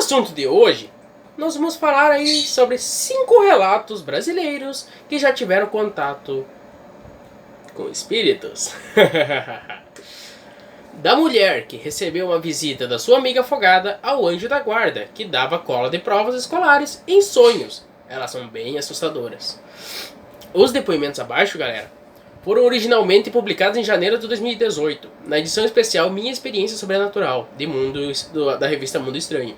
assunto de hoje, nós vamos falar aí sobre 5 relatos brasileiros que já tiveram contato com espíritos. Da mulher que recebeu uma visita da sua amiga afogada ao anjo da guarda, que dava cola de provas escolares em sonhos. Elas são bem assustadoras. Os depoimentos abaixo, galera, foram originalmente publicados em janeiro de 2018, na edição especial Minha Experiência Sobrenatural, da revista Mundo Estranho.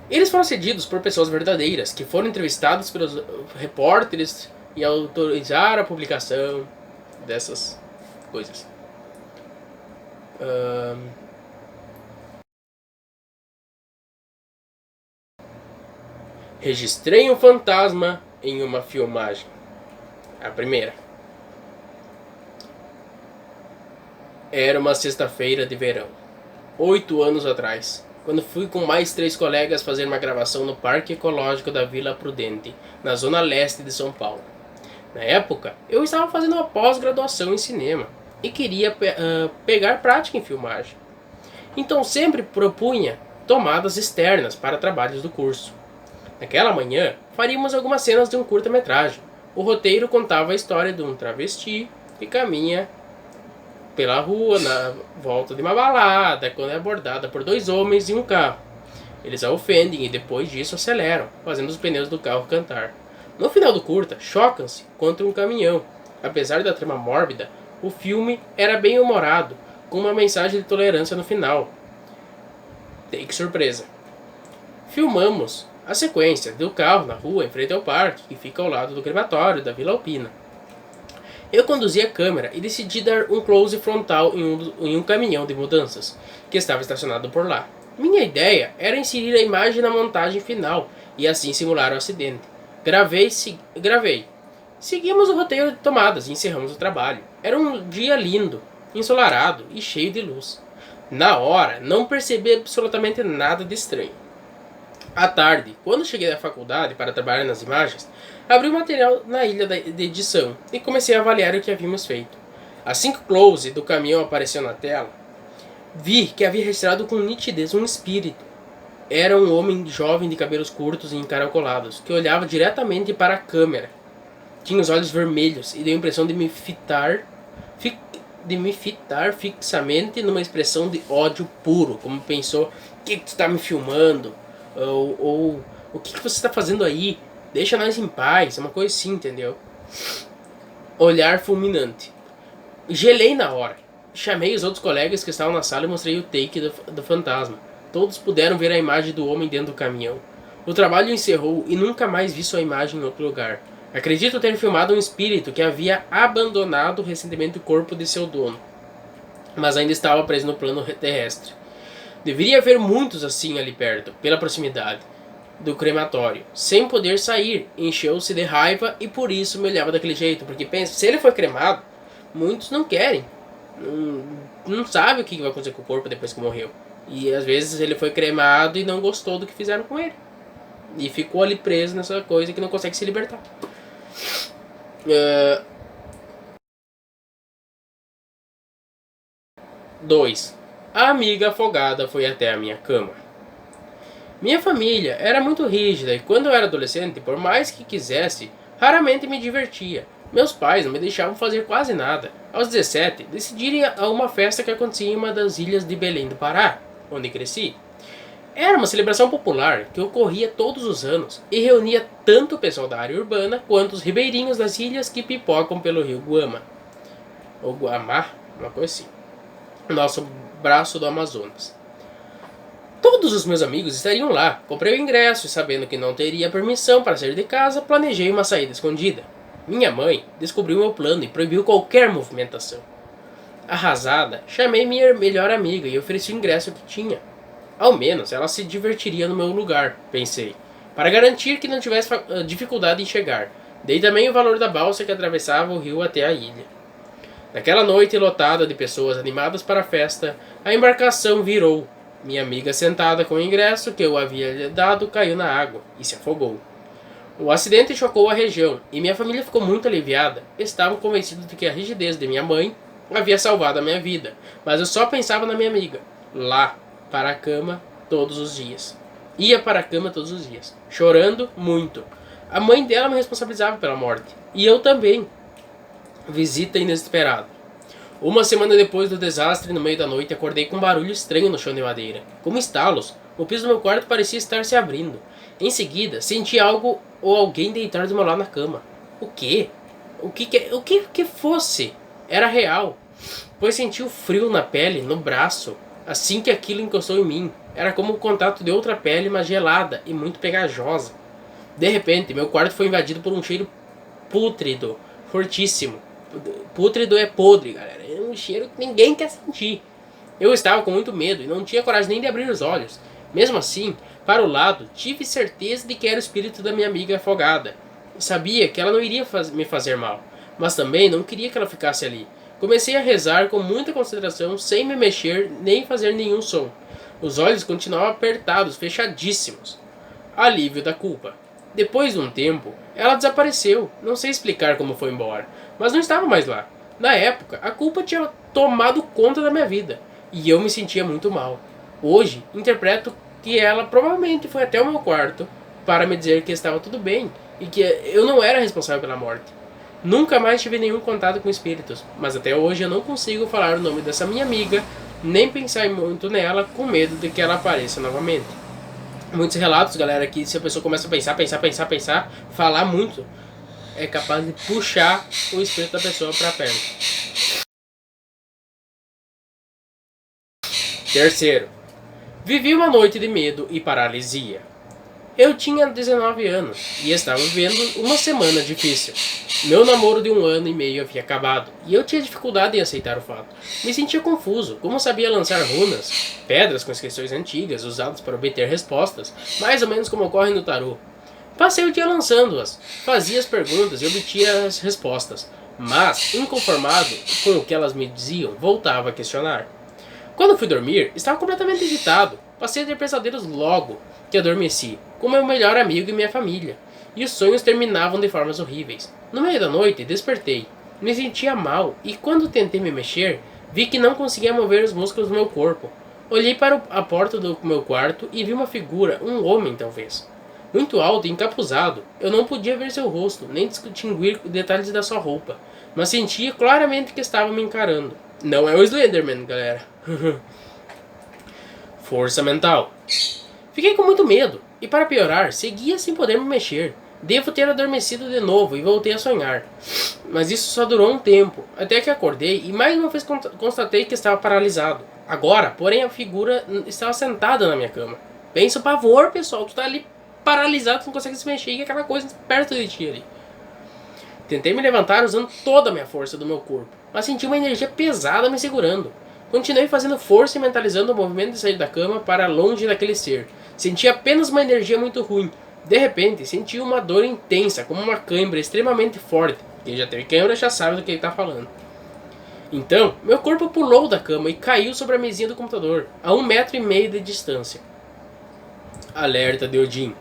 Eles foram cedidos por pessoas verdadeiras, que foram entrevistados pelos repórteres e autorizaram a publicação dessas coisas. Registrei um fantasma em uma filmagem. A primeira. Era uma sexta-feira de verão, 8 anos atrás, quando fui com mais 3 colegas fazer uma gravação no Parque Ecológico da Vila Prudente, na zona leste de São Paulo. Na época, eu estava fazendo uma pós-graduação em cinema e queria pegar prática em filmagem. Então sempre propunha tomadas externas para trabalhos do curso. Naquela manhã, faríamos algumas cenas de um curta-metragem. O roteiro contava a história de um travesti que caminha pela rua na volta de uma balada quando é abordada por 2 homens e um carro. Eles a ofendem e depois disso aceleram, fazendo os pneus do carro cantar. No final do curta, chocam-se contra um caminhão. Apesar da trama mórbida, o filme era bem humorado, com uma mensagem de tolerância no final. Take surpresa. Filmamos a sequência do carro na rua em frente ao parque, que fica ao lado do crematório da Vila Alpina. Eu conduzi a câmera e decidi dar um close frontal em um caminhão de mudanças, que estava estacionado por lá. Minha ideia era inserir a imagem na montagem final e assim simular o acidente. Gravei. Seguimos o roteiro de tomadas e encerramos o trabalho. Era um dia lindo, ensolarado e cheio de luz. Na hora, não percebi absolutamente nada de estranho. À tarde, quando cheguei à faculdade para trabalhar nas imagens, abri o material na ilha de edição e comecei a avaliar o que havíamos feito. Assim que o close do caminhão apareceu na tela, vi que havia registrado com nitidez um espírito. Era um homem jovem de cabelos curtos e encaracolados, que olhava diretamente para a câmera. Tinha os olhos vermelhos e deu a impressão de me fitar fixamente numa expressão de ódio puro, como pensou: o que tu está me filmando? Ou o que você está fazendo aí? Deixa nós em paz, é uma coisa assim, entendeu? Olhar fulminante. Gelei na hora. Chamei os outros colegas que estavam na sala e mostrei o take do fantasma. Todos puderam ver a imagem do homem dentro do caminhão. O trabalho encerrou e nunca mais vi sua imagem em outro lugar. Acredito ter filmado um espírito que havia abandonado recentemente o corpo de seu dono, mas ainda estava preso no plano terrestre. Deveria haver muitos assim ali perto, pela proximidade do crematório, sem poder sair. Encheu-se de raiva e por isso me olhava daquele jeito, porque pensa, se ele foi cremado, muitos não querem, não sabe o que vai acontecer com o corpo depois que morreu. E às vezes ele foi cremado e não gostou do que fizeram com ele, e ficou ali preso nessa coisa que não consegue se libertar. 2. A amiga afogada foi até a minha cama. Minha família era muito rígida e quando eu era adolescente, por mais que quisesse, raramente me divertia. Meus pais não me deixavam fazer quase nada. Aos 17, decidi ir a uma festa que acontecia em uma das ilhas de Belém do Pará, onde cresci. Era uma celebração popular que ocorria todos os anos e reunia tanto o pessoal da área urbana quanto os ribeirinhos das ilhas que pipocam pelo rio Guama. Ou Guamá, uma coisa assim. Nosso braço do Amazonas. Todos os meus amigos estariam lá. Comprei o ingresso e, sabendo que não teria permissão para sair de casa, planejei uma saída escondida. Minha mãe descobriu meu plano e proibiu qualquer movimentação. Arrasada, chamei minha melhor amiga e ofereci o ingresso que tinha. Ao menos ela se divertiria no meu lugar, pensei, para garantir que não tivesse dificuldade em chegar. Dei também o valor da balsa que atravessava o rio até a ilha. Naquela noite lotada de pessoas animadas para a festa, a embarcação virou. Minha amiga, sentada com o ingresso que eu havia lhe dado, caiu na água e se afogou. O acidente chocou a região e minha família ficou muito aliviada. Estavam convencidos de que a rigidez de minha mãe havia salvado a minha vida, mas eu só pensava na minha amiga, lá, para a cama, todos os dias. Ia para a cama todos os dias, chorando muito. A mãe dela me responsabilizava pela morte. E eu também. Visita inesperada. Uma semana depois do desastre, no meio da noite, acordei com um barulho estranho no chão de madeira. Como estalos. O piso do meu quarto parecia estar se abrindo. Em seguida, senti algo ou alguém deitar do meu lado na cama. O quê? O que fosse? Era real. Pois senti o frio na pele, no braço, assim que aquilo encostou em mim. Era como o contato de outra pele, mas gelada e muito pegajosa. De repente, meu quarto foi invadido por um cheiro pútrido, fortíssimo. Pútrido é podre, galera. É um cheiro que ninguém quer sentir. Eu estava com muito medo e não tinha coragem nem de abrir os olhos. Mesmo assim, para o lado, tive certeza de que era o espírito da minha amiga afogada. Sabia que ela não iria me fazer mal, mas também não queria que ela ficasse ali. Comecei a rezar com muita concentração, sem me mexer nem fazer nenhum som. Os olhos continuavam apertados, fechadíssimos. Alívio da culpa. Depois de um tempo, ela desapareceu. Não sei explicar como foi embora, mas não estava mais lá. Na época, a culpa tinha tomado conta da minha vida, e eu me sentia muito mal. Hoje, interpreto que ela provavelmente foi até o meu quarto para me dizer que estava tudo bem e que eu não era responsável pela morte. Nunca mais tive nenhum contato com espíritos, mas até hoje eu não consigo falar o nome dessa minha amiga, nem pensar muito nela com medo de que ela apareça novamente. Muitos relatos, galera, que se a pessoa começa a pensar, falar muito, é capaz de puxar o espírito da pessoa para perto. Terceiro, vivi uma noite de medo e paralisia. Eu tinha 19 anos e estava vivendo uma semana difícil. Meu namoro de 1 ano e meio havia acabado e eu tinha dificuldade em aceitar o fato. Me sentia confuso, como sabia lançar runas, pedras com inscrições antigas usadas para obter respostas, mais ou menos como ocorre no tarô. Passei o dia lançando-as, fazia as perguntas e obtinha as respostas, mas, inconformado com o que elas me diziam, voltava a questionar. Quando fui dormir, estava completamente agitado. Passei a ter pesadelos logo que adormeci, com meu melhor amigo e minha família, e os sonhos terminavam de formas horríveis. No meio da noite, despertei. Me sentia mal, e quando tentei me mexer, vi que não conseguia mover os músculos do meu corpo. Olhei para a porta do meu quarto e vi uma figura, um homem talvez. Muito alto e encapuzado, eu não podia ver seu rosto, nem distinguir detalhes da sua roupa, mas sentia claramente que estava me encarando. Não é o Slenderman, galera. Força mental. Fiquei com muito medo, e para piorar, seguia sem poder me mexer. Devo ter adormecido de novo e voltei a sonhar. Mas isso só durou um tempo, até que acordei e mais uma vez constatei que estava paralisado. Agora, porém, a figura estava sentada na minha cama. Pensa o pavor, pessoal. Tu tá ali paralisado, tu não consegue se mexer e aquela coisa perto de ti ali. Tentei me levantar usando toda a minha força do meu corpo, mas senti uma energia pesada me segurando. Continuei fazendo força e mentalizando o movimento de sair da cama para longe daquele ser. Senti apenas uma energia muito ruim. De repente, senti uma dor intensa, como uma cãibra extremamente forte. Quem já teve cãibra já sabe do que ele está falando. Então, meu corpo pulou da cama e caiu sobre a mesinha do computador, a 1,5 metro de distância. Alerta de Odin.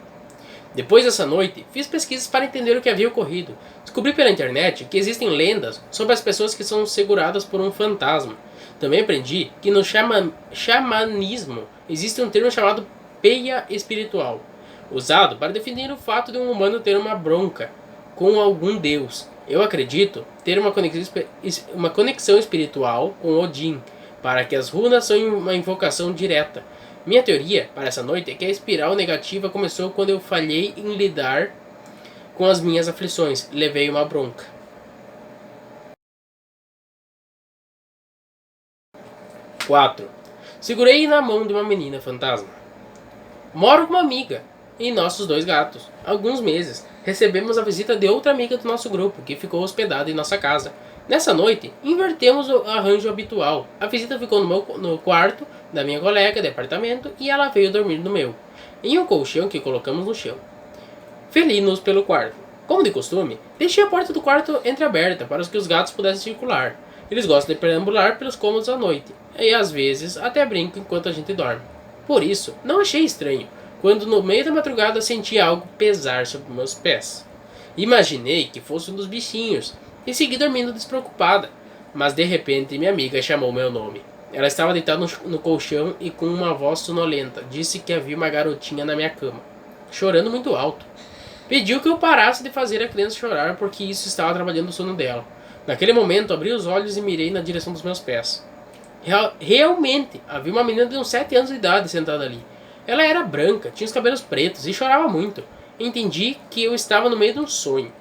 Depois dessa noite, fiz pesquisas para entender o que havia ocorrido. Descobri pela internet que existem lendas sobre as pessoas que são seguradas por um fantasma. Também aprendi que no xamanismo existe um termo chamado peia espiritual, usado para definir o fato de um humano ter uma bronca com algum deus. Eu acredito ter uma conexão espiritual com Odin, para que as runas são uma invocação direta. Minha teoria para essa noite é que a espiral negativa começou quando eu falhei em lidar com as minhas aflições. Levei uma bronca. 4. Segurei na mão de uma menina fantasma. Moro com uma amiga e nossos 2 gatos. Há alguns meses, recebemos a visita de outra amiga do nosso grupo, que ficou hospedada em nossa casa. Nessa noite, invertemos o arranjo habitual. A visita ficou no quarto da minha colega de apartamento e ela veio dormir no meu, em um colchão que colocamos no chão. Felinos pelo quarto. Como de costume, deixei a porta do quarto entreaberta para que os gatos pudessem circular. Eles gostam de perambular pelos cômodos à noite, e às vezes até brincam enquanto a gente dorme. Por isso, não achei estranho quando no meio da madrugada senti algo pesar sobre meus pés. Imaginei que fosse um dos bichinhos e segui dormindo despreocupada, mas de repente minha amiga chamou meu nome. Ela estava deitada no colchão e com uma voz sonolenta. Disse que havia uma garotinha na minha cama, chorando muito alto. Pediu que eu parasse de fazer a criança chorar porque isso estava atrapalhando o sono dela. Naquele momento, abri os olhos e mirei na direção dos meus pés. Realmente, havia uma menina de uns 7 anos de idade sentada ali. Ela era branca, tinha os cabelos pretos e chorava muito. Entendi que eu estava no meio de um sonho.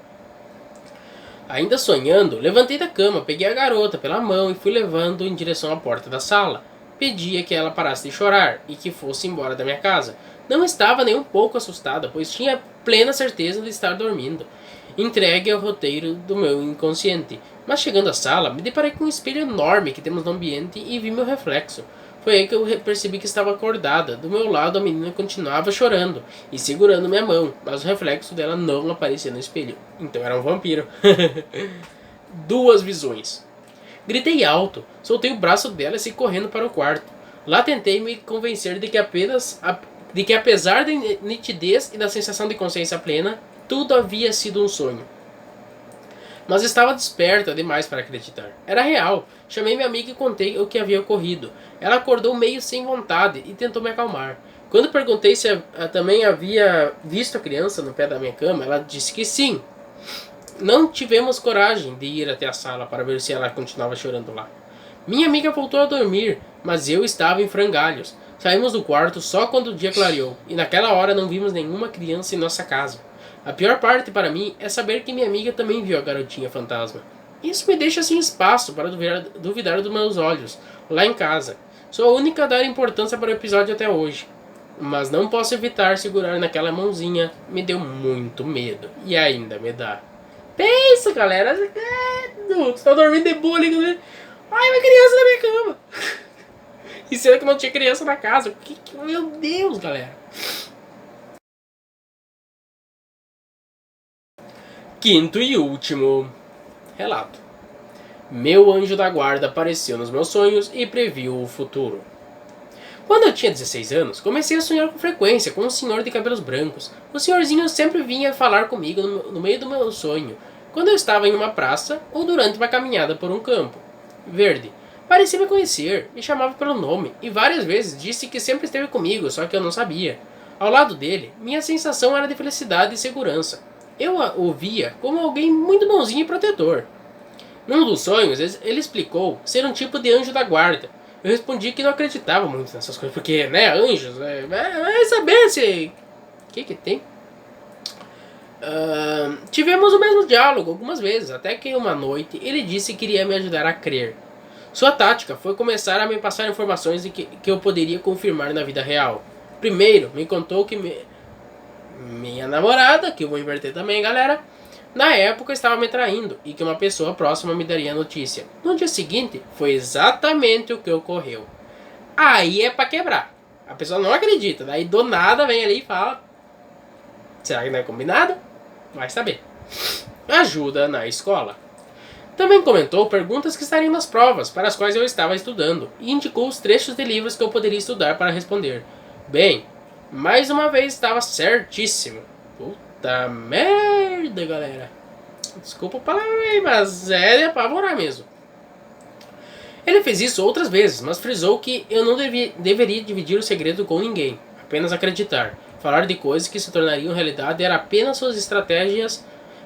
Ainda sonhando, levantei da cama, peguei a garota pela mão e fui levando em direção à porta da sala. Pedia que ela parasse de chorar e que fosse embora da minha casa. Não estava nem um pouco assustada, pois tinha plena certeza de estar dormindo, entregue ao roteiro do meu inconsciente. Mas chegando à sala, me deparei com um espelho enorme que temos no ambiente e vi meu reflexo. Foi aí que eu percebi que estava acordada. Do meu lado, a menina continuava chorando e segurando minha mão, mas o reflexo dela não aparecia no espelho. Então era um vampiro. Duas visões. Gritei alto, soltei o braço dela e saí correndo para o quarto. Lá tentei me convencer de que apesar da nitidez e da sensação de consciência plena, tudo havia sido um sonho. Mas estava desperta demais para acreditar. Era real. Chamei minha amiga e contei o que havia ocorrido. Ela acordou meio sem vontade e tentou me acalmar. Quando perguntei se também havia visto a criança no pé da minha cama, ela disse que sim. Não tivemos coragem de ir até a sala para ver se ela continuava chorando lá. Minha amiga voltou a dormir, mas eu estava em frangalhos. Saímos do quarto só quando o dia clareou, e naquela hora não vimos nenhuma criança em nossa casa. A pior parte para mim é saber que minha amiga também viu a garotinha fantasma. Isso me deixa sem espaço para duvidar dos meus olhos, lá em casa. Sou a única a dar importância para o episódio até hoje. Mas não posso evitar segurar naquela mãozinha. Me deu muito medo. E ainda me dá. Pensa, galera. Você tá dormindo de boa ali. Ai, uma criança na minha cama. E sendo que não tinha criança na casa. Meu Deus, galera. Quinto e último relato. Meu anjo da guarda apareceu nos meus sonhos e previu o futuro. Quando eu tinha 16 anos, comecei a sonhar com frequência com um senhor de cabelos brancos. O senhorzinho sempre vinha falar comigo no meio do meu sonho, quando eu estava em uma praça ou durante uma caminhada por um campo verde. Parecia me conhecer, me chamava pelo nome e várias vezes disse que sempre esteve comigo, só que eu não sabia. Ao lado dele, minha sensação era de felicidade e segurança. Eu o via como alguém muito bonzinho e protetor. Num dos sonhos, ele explicou ser um tipo de anjo da guarda. Eu respondi que não acreditava muito nessas coisas, porque, né, anjos, vai saber se... O que tem? Tivemos o mesmo diálogo algumas vezes, até que uma noite ele disse que iria me ajudar a crer. Sua tática foi começar a me passar informações que eu poderia confirmar na vida real. Primeiro, me contou que minha namorada, que eu vou inverter também, galera, na época estava me traindo e que uma pessoa próxima me daria a notícia. No dia seguinte, foi exatamente o que ocorreu. Aí é pra quebrar. A pessoa não acredita, daí do nada vem ali e fala: será que não é combinado? Vai saber. Ajuda na escola. Também comentou perguntas que estariam nas provas, para as quais eu estava estudando, e indicou os trechos de livros que eu poderia estudar para responder. Bem, mais uma vez estava certíssimo. Puta merda, galera. Desculpa o palavrão aí, mas é de apavorar mesmo. Ele fez isso outras vezes, mas frisou que eu não deveria dividir o segredo com ninguém, apenas acreditar. Falar de coisas que se tornariam realidade era apenas suas estratégias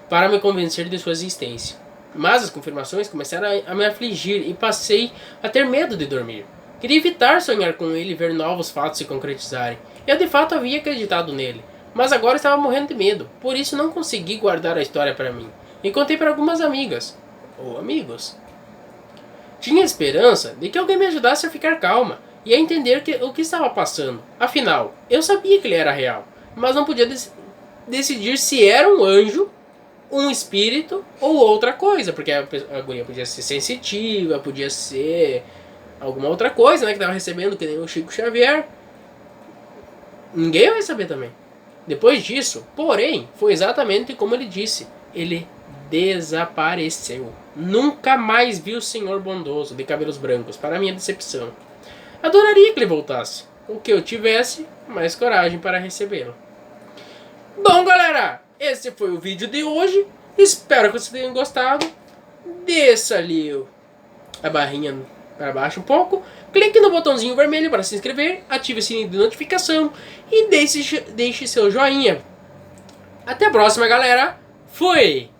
para me convencer de sua existência. Mas as confirmações começaram a me afligir e passei a ter medo de dormir. Queria evitar sonhar com ele e ver novos fatos se concretizarem. Eu de fato havia acreditado nele, mas agora estava morrendo de medo, por isso não consegui guardar a história para mim. E contei para algumas amigas, ou amigos. Tinha esperança de que alguém me ajudasse a ficar calma e a entender o que estava passando. Afinal, eu sabia que ele era real, mas não podia decidir se era um anjo, um espírito ou outra coisa, porque a guria podia ser sensitiva, podia ser alguma outra coisa, né, que estava recebendo, que nem o Chico Xavier. Ninguém vai saber também. Depois disso, porém, foi exatamente como ele disse. Ele desapareceu. Nunca mais vi o senhor bondoso de cabelos brancos, para minha decepção. Adoraria que ele voltasse, ou que eu tivesse mais coragem para recebê-lo. Bom, galera, esse foi o vídeo de hoje. Espero que vocês tenham gostado. Desça ali a barrinha para baixo um pouco, clique no botãozinho vermelho para se inscrever, ative o sininho de notificação e deixe seu joinha. Até a próxima, galera. Fui!